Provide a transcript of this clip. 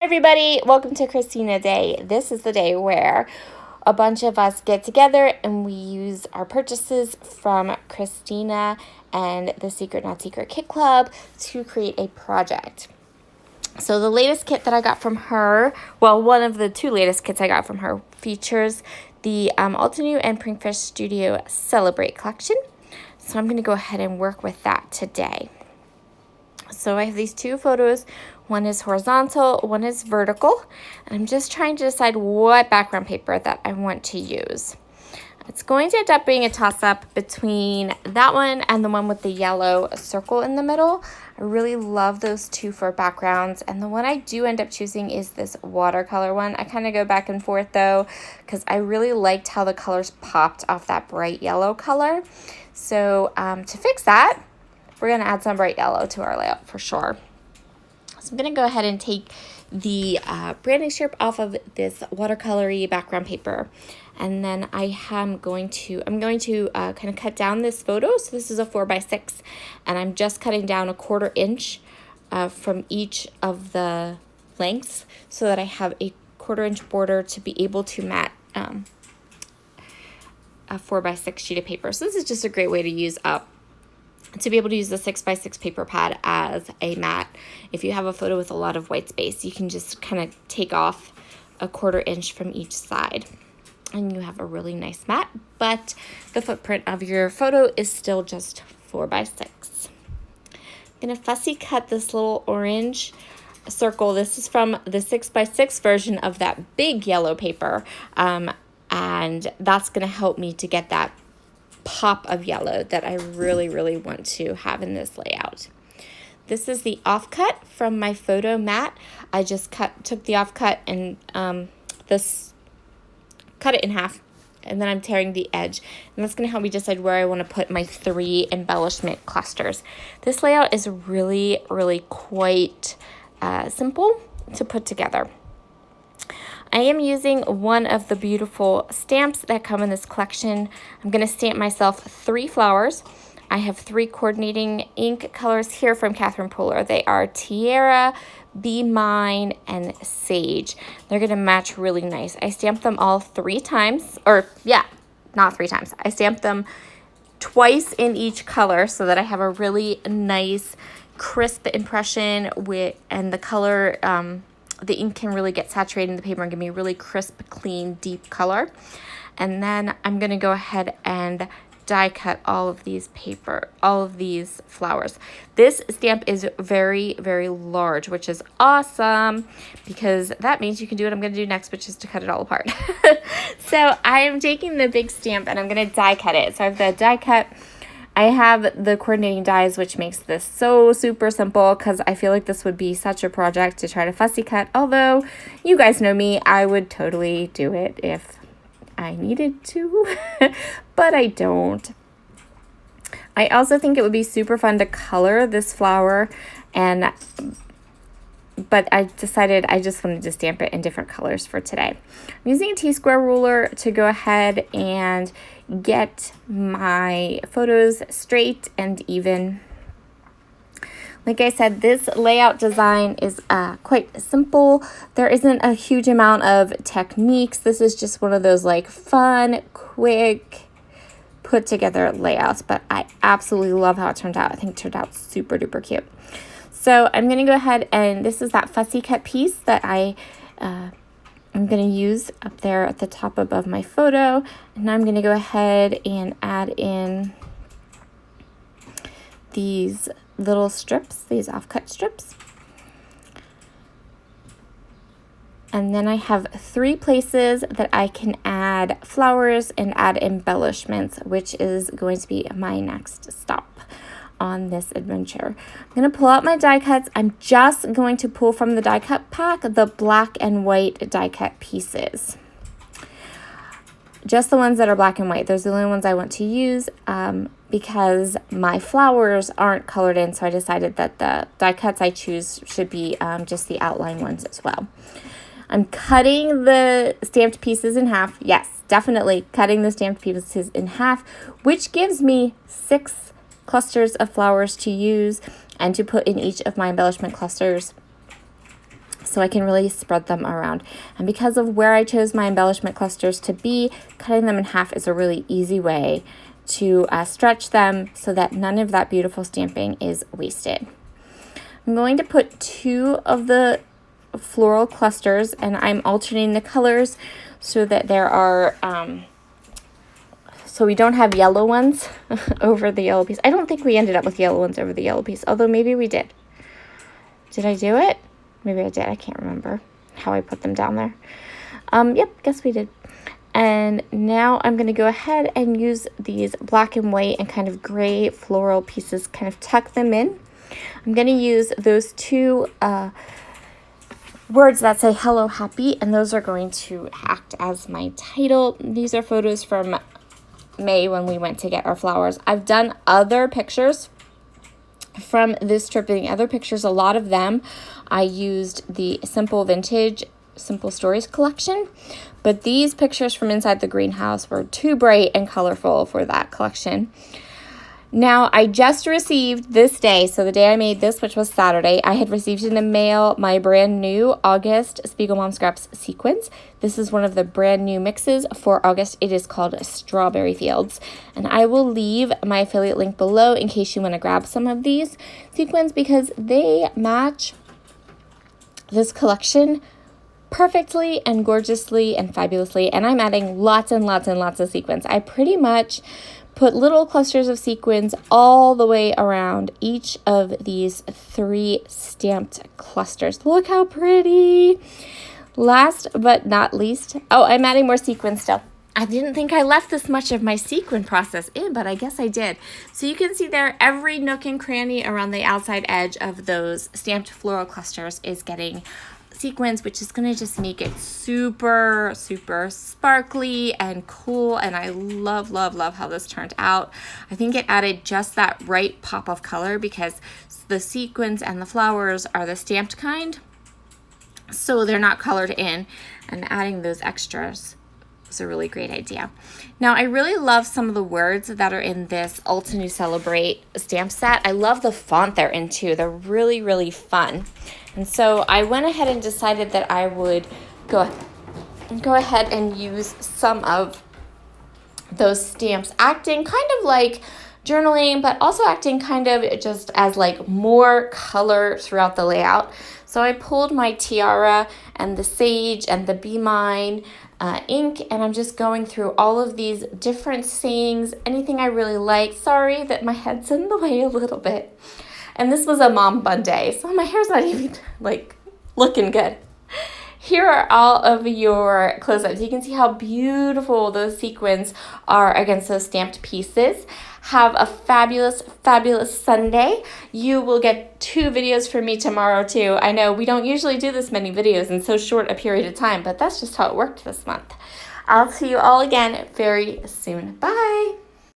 Everybody, welcome to Christina Day. This is the day where a bunch of us get together and we use our purchases from Christina and the Secret Not Secret Kit Club to create a project. So the latest kit that I got from her, well, one of the two latest kits I got from her features the Altenew and Pinkfish Studio Celebrate collection. So I'm going to go ahead and work with that today. So I have these two photos. One is horizontal, one is vertical. And I'm just trying to decide what background paper that I want to use. It's going to end up being a toss-up between that one and the one with the yellow circle in the middle. I really love those two for backgrounds. And the one I do end up choosing is this watercolor one. I kind of go back and forth though, because I really liked how the colors popped off that bright yellow color. So to fix that, we're going to add some bright yellow to our layout for sure. So I'm going to go ahead and take the branding strip off of this watercolory background paper. And then I'm going to kind of cut down this photo. So this is a 4x6 and I'm just cutting down 1/4 inch from each of the lengths so that I have a 1/4 inch border to be able to mat a 4x6 sheet of paper. So this is just a great way to use up to be able to use the 6x6 paper pad as a mat. If you have a photo with a lot of white space, you can just kind of take off a 1/4 inch from each side and you have a really nice mat, but the footprint of your photo is still just 4x6. I'm gonna fussy cut this little orange circle. This is from the 6x6 version of that big yellow paper, and that's gonna help me to get that pop of yellow that I really, really want to have in this layout. This is the offcut from my photo mat. I just took the offcut and cut it in half, and then I'm tearing the edge. And that's gonna help me decide where I wanna put my 3 embellishment clusters. This layout is really, really quite simple to put together. I am using one of the beautiful stamps that come in this collection. I'm going to stamp myself 3 flowers. I have 3 coordinating ink colors here from Catherine Poehler. They are Tiara, Be Mine, and Sage. They're going to match really nice. I stamped them all 3 times, not 3 times. I stamped them twice in each color so that I have a really nice crisp impression and the color, the ink can really get saturated in the paper and give me a really crisp, clean, deep color. And then I'm going to go ahead and die cut all of these flowers. This stamp is very, very large, which is awesome because that means you can do what I'm going to do next, which is to cut it all apart. So I am taking the big stamp and I'm going to die cut it. So I have the die cut. I have the coordinating dies, which makes this so super simple because I feel like this would be such a project to try to fussy cut. Although you guys know me, I would totally do it if I needed to, but I don't. I also think it would be super fun to color this flower, but I decided I just wanted to stamp it in different colors for today. I'm using a T-square ruler to go ahead and get my photos straight and even. Like I said, this layout design is quite simple. There isn't a huge amount of techniques. This is just one of those like fun, quick, put together layouts, but I absolutely love how it turned out. I think it turned out super duper cute. So I'm going to go ahead and this is that fussy cut piece that I'm going to use up there at the top above my photo. And I'm going to go ahead and add in these little strips, these offcut strips. And then I have 3 places that I can add flowers and add embellishments, which is going to be my next stop on this adventure. I'm going to pull out my die cuts. I'm just going to pull from the die cut pack the black and white die cut pieces. Just the ones that are black and white. Those are the only ones I want to use because my flowers aren't colored in, so I decided that the die cuts I choose should be just the outline ones as well. I'm cutting the stamped pieces in half. Yes, definitely cutting the stamped pieces in half, which gives me 6 clusters of flowers to use and to put in each of my embellishment clusters. so I can really spread them around. And because of where I chose my embellishment clusters to be, cutting them in half is a really easy way to stretch them so that none of that beautiful stamping is wasted. I'm going to put 2 of the floral clusters, and I'm alternating the colors so that there are, so we don't have yellow ones over the yellow piece. I don't think we ended up with yellow ones over the yellow piece, although maybe we did. Did I do it? Maybe I did. I can't remember how I put them down there. Yep, guess we did. And now I'm going to go ahead and use these black and white and kind of gray floral pieces, kind of tuck them in. I'm going to use those 2 words that say hello happy, and those are going to act as my title. These are photos from May when we went to get our flowers. I've done other pictures from this trip, and the other pictures, a lot of them I used the Simple Vintage Simple Stories collection, but these pictures from inside the greenhouse were too bright and colorful for that collection. Now, I just received this day, so the day I made this, which was Saturday, I had received in the mail my brand new August Spiegel Mom Scraps sequins. This is one of the brand new mixes for August. It is called Strawberry Fields, and I will leave my affiliate link below in case you want to grab some of these sequins because they match this collection perfectly and gorgeously and fabulously, and I'm adding lots and lots and lots of sequins. I pretty much put little clusters of sequins all the way around each of these 3 stamped clusters. Look how pretty. Last but not least, oh, I'm adding more sequins still. I didn't think I left this much of my sequin process in, but I guess I did. So you can see there, every nook and cranny around the outside edge of those stamped floral clusters is getting sequins, which is going to just make it super, super sparkly and cool. And I love, love, love how this turned out. I think it added just that right pop of color because the sequins and the flowers are the stamped kind, so they're not colored in, and adding those extras is a really great idea. Now, I really love some of the words that are in this Ulta New Celebrate stamp set. I love the font they're in too. They're really, really fun. And so I went ahead and decided that I would go ahead and use some of those stamps, acting kind of like journaling, but also acting kind of just as like more color throughout the layout. So I pulled my tiara and the sage and the Be Mine ink, and I'm just going through all of these different sayings, anything I really like. Sorry that my head's in the way a little bit. And this was a mom bun day, so my hair's not even like looking good. Here are all of your close-ups. You can see how beautiful those sequins are against those stamped pieces. Have a fabulous, fabulous Sunday. You will get 2 videos from me tomorrow too. I know we don't usually do this many videos in so short a period of time, but that's just how it worked this month. I'll see you all again very soon. Bye.